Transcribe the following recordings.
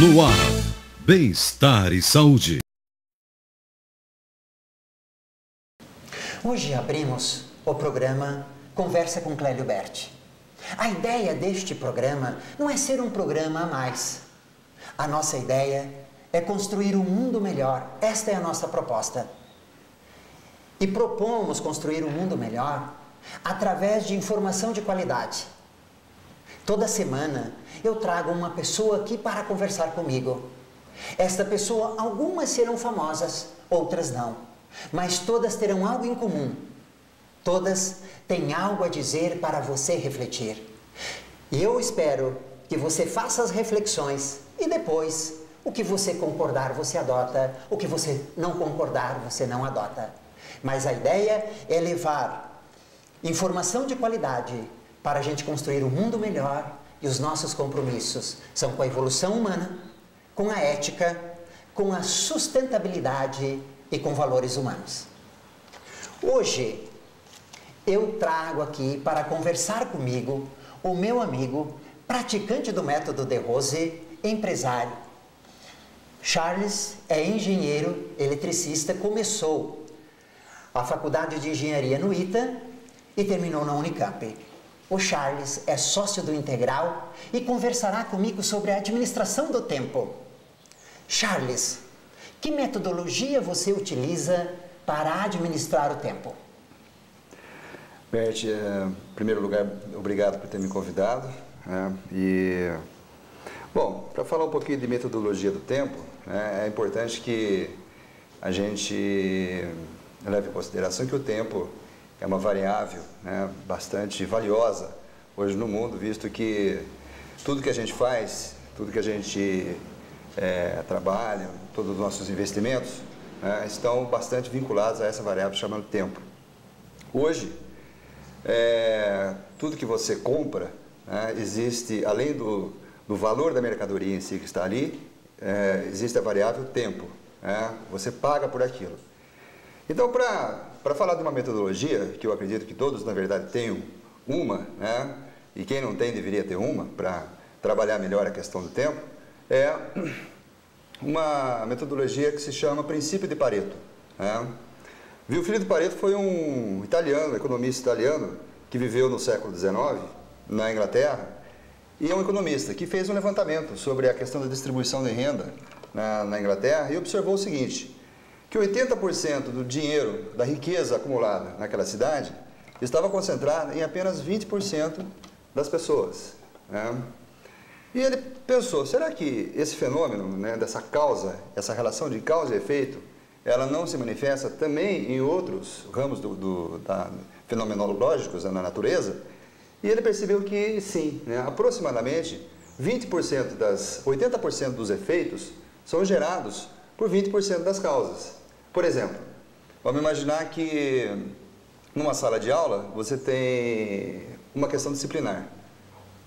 No ar, bem-estar e saúde. Hoje abrimos o programa Conversa com Clélio Berti. A ideia deste programa não é ser um programa a mais. A nossa ideia é construir um mundo melhor. Esta é a nossa proposta. E propomos construir um mundo melhor através de informação de qualidade. Toda semana eu trago uma pessoa aqui para conversar comigo. Esta pessoa, algumas serão famosas, outras não. Mas todas terão algo em comum. Todas têm algo a dizer para você refletir. E eu espero que você faça as reflexões e depois, o que você concordar, você adota. O que você não concordar, você não adota. Mas a ideia é levar informação de qualidade para a gente construir um mundo melhor, e os nossos compromissos são com a evolução humana, com a ética, com a sustentabilidade e com valores humanos. Hoje, eu trago aqui para conversar comigo o meu amigo, praticante do método de Rose, empresário. Charles é engenheiro eletricista, começou a faculdade de engenharia no ITA e terminou na Unicamp. O Charles é sócio do Integral e conversará comigo sobre a administração do tempo. Charles, que metodologia você utiliza para administrar o tempo? Berti, em primeiro lugar, obrigado por ter me convidado. Bom, para falar um pouquinho de metodologia do tempo, é importante que a gente leve em consideração que o tempo é uma variável bastante valiosa hoje no mundo, visto que tudo que a gente faz, tudo que a gente trabalha, todos os nossos investimentos estão bastante vinculados a essa variável chamada tempo. Hoje, tudo que você compra, existe, além do valor da mercadoria em si que está ali, existe a variável tempo. Você paga por aquilo. Então, para falar de uma metodologia, que eu acredito que todos, na verdade, tenham uma, e quem não tem deveria ter uma, para trabalhar melhor a questão do tempo, é uma metodologia que se chama Princípio de Pareto. Vilfredo Pareto foi um italiano, economista italiano, que viveu no século XIX, na Inglaterra, e é um economista que fez um levantamento sobre a questão da distribuição de renda na Inglaterra e observou o seguinte, que 80% do dinheiro, da riqueza acumulada naquela cidade, estava concentrada em apenas 20% das pessoas. E ele pensou, será que esse fenômeno, dessa causa, essa relação de causa e efeito, ela não se manifesta também em outros ramos fenomenológicos na natureza? E ele percebeu que sim, aproximadamente 80% dos efeitos são gerados por 20% das causas. Por exemplo, vamos imaginar que numa sala de aula você tem uma questão disciplinar.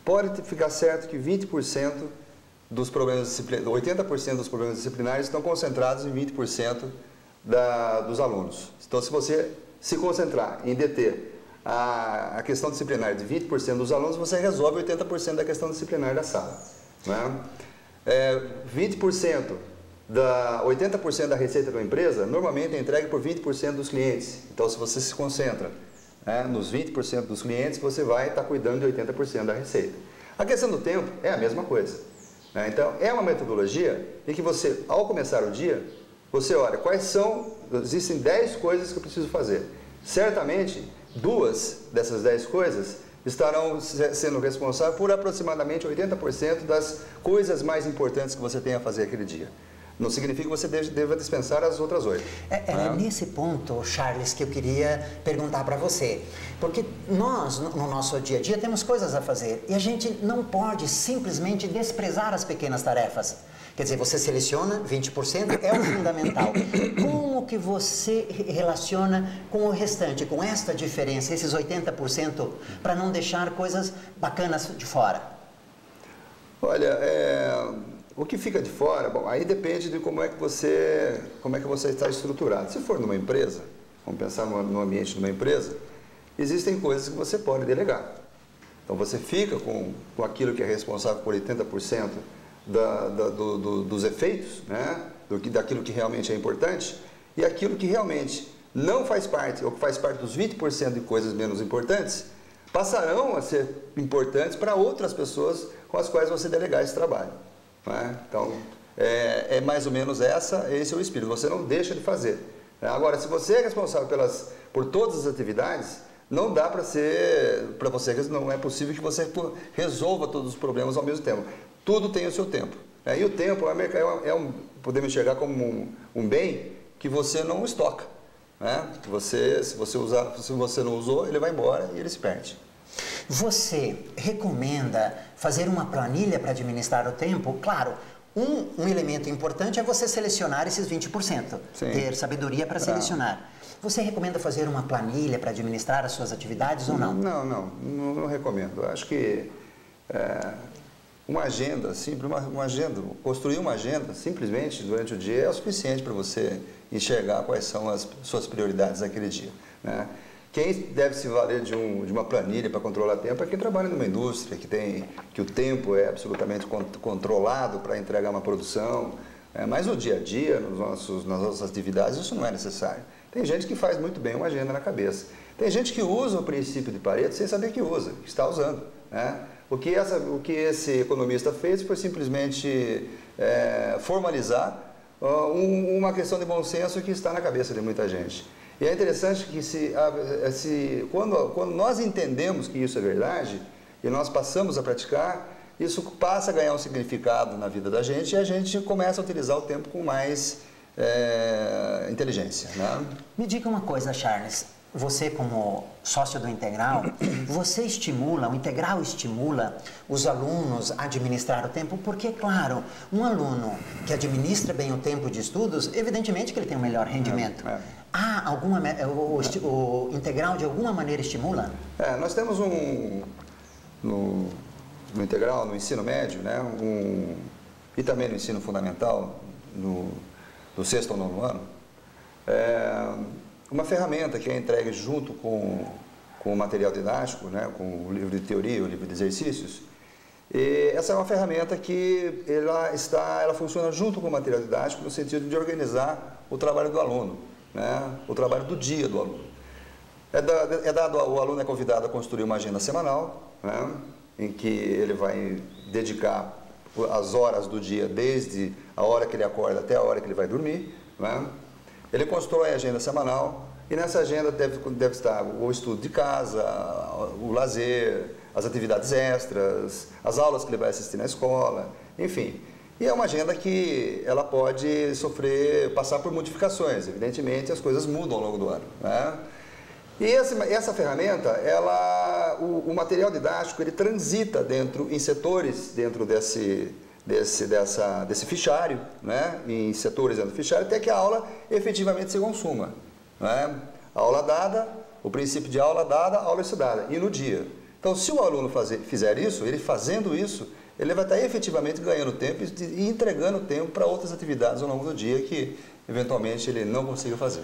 Pode ficar certo que 20% dos problemas disciplinares, 80% dos problemas disciplinares estão concentrados em 20% dos alunos. Então, se você se concentrar em deter a questão disciplinar de 20% dos alunos, você resolve 80% da questão disciplinar da sala. 80% da receita de uma empresa normalmente é entregue por 20% dos clientes. Então, se você se concentra nos 20% dos clientes, você vai estar cuidando de 80% da receita. A questão do tempo é a mesma coisa. Então, é uma metodologia em que você, ao começar o dia, você olha existem 10 coisas que eu preciso fazer. Certamente, 2 dessas 10 coisas estarão sendo responsáveis por aproximadamente 80% das coisas mais importantes que você tem a fazer aquele dia. Não significa que você deva dispensar as outras 8. É nesse ponto, Charles, que eu queria perguntar para você. Porque nós, no nosso dia a dia, temos coisas a fazer. E a gente não pode simplesmente desprezar as pequenas tarefas. Quer dizer, você seleciona 20%, é o fundamental. Como que você relaciona com o restante, com esta diferença, esses 80%, para não deixar coisas bacanas de fora? Olha, o que fica de fora, bom, aí depende de como é que você está estruturado. Se for numa empresa, vamos pensar no ambiente de uma empresa, existem coisas que você pode delegar. Então você fica com aquilo que é responsável por 80% dos efeitos, né? Daquilo que realmente é importante, e aquilo que realmente não faz parte, ou que faz parte dos 20% de coisas menos importantes, passarão a ser importantes para outras pessoas com as quais você delegar esse trabalho. Né? Então, é mais ou menos esse é o espírito, você não deixa de fazer. Agora, se você é responsável por todas as atividades, não dá para você, não é possível que você resolva todos os problemas ao mesmo tempo. Tudo tem o seu tempo. E o tempo podemos enxergar como um bem que você não estoca. Né? Se você não usou, ele vai embora e ele se perde. Você recomenda fazer uma planilha para administrar o tempo? Claro, um elemento importante é você selecionar esses 20%, Sim. ter sabedoria para selecionar. Você recomenda fazer uma planilha para administrar as suas atividades ou não? Não recomendo. Eu acho que uma agenda, construir uma agenda simplesmente durante o dia é o suficiente para você enxergar quais são as suas prioridades naquele dia. Né? Quem deve se valer de uma planilha para controlar tempo é quem trabalha numa indústria, que o tempo é absolutamente controlado para entregar uma produção. Mas no dia a dia, nas nossas atividades, isso não é necessário. Tem gente que faz muito bem uma agenda na cabeça. Tem gente que usa o princípio de Pareto sem saber que usa, que está usando. Né? O que esse economista fez foi simplesmente formalizar uma questão de bom senso que está na cabeça de muita gente. E é interessante que quando nós entendemos que isso é verdade e nós passamos a praticar, isso passa a ganhar um significado na vida da gente e a gente começa a utilizar o tempo com mais inteligência. Né? Me diga uma coisa, Charles. Você, como sócio do Integral, o Integral estimula os alunos a administrar o tempo, porque, claro, um aluno que administra bem o tempo de estudos, evidentemente que ele tem um melhor rendimento. O Integral, de alguma maneira, estimula? Nós temos no Integral, no ensino médio, né, e também no ensino fundamental, do 6º ao 9º ano, uma ferramenta que é entregue junto com o material didático, né, com o livro de teoria, o livro de exercícios. E essa é uma ferramenta que ela funciona junto com o material didático no sentido de organizar o trabalho do aluno, né, o trabalho do dia do aluno. O aluno é convidado a construir uma agenda semanal, né, em que ele vai dedicar as horas do dia, desde a hora que ele acorda até a hora que ele vai dormir. Né? Ele constrói a agenda semanal e nessa agenda deve estar o estudo de casa, o lazer, as atividades extras, as aulas que ele vai assistir na escola, enfim. E é uma agenda que ela pode passar por modificações. Evidentemente, as coisas mudam ao longo do ano. Né? E essa ferramenta, o material didático, ele transita em setores dentro desse fichário, né? Em setores dentro do fichário, até que a aula efetivamente se consuma. Né? A aula dada, o princípio de aula dada, aula estudada, e no dia. Então, se o aluno fizer isso, ele fazendo isso, ele vai estar efetivamente ganhando tempo e entregando tempo para outras atividades ao longo do dia que, eventualmente, ele não consiga fazer.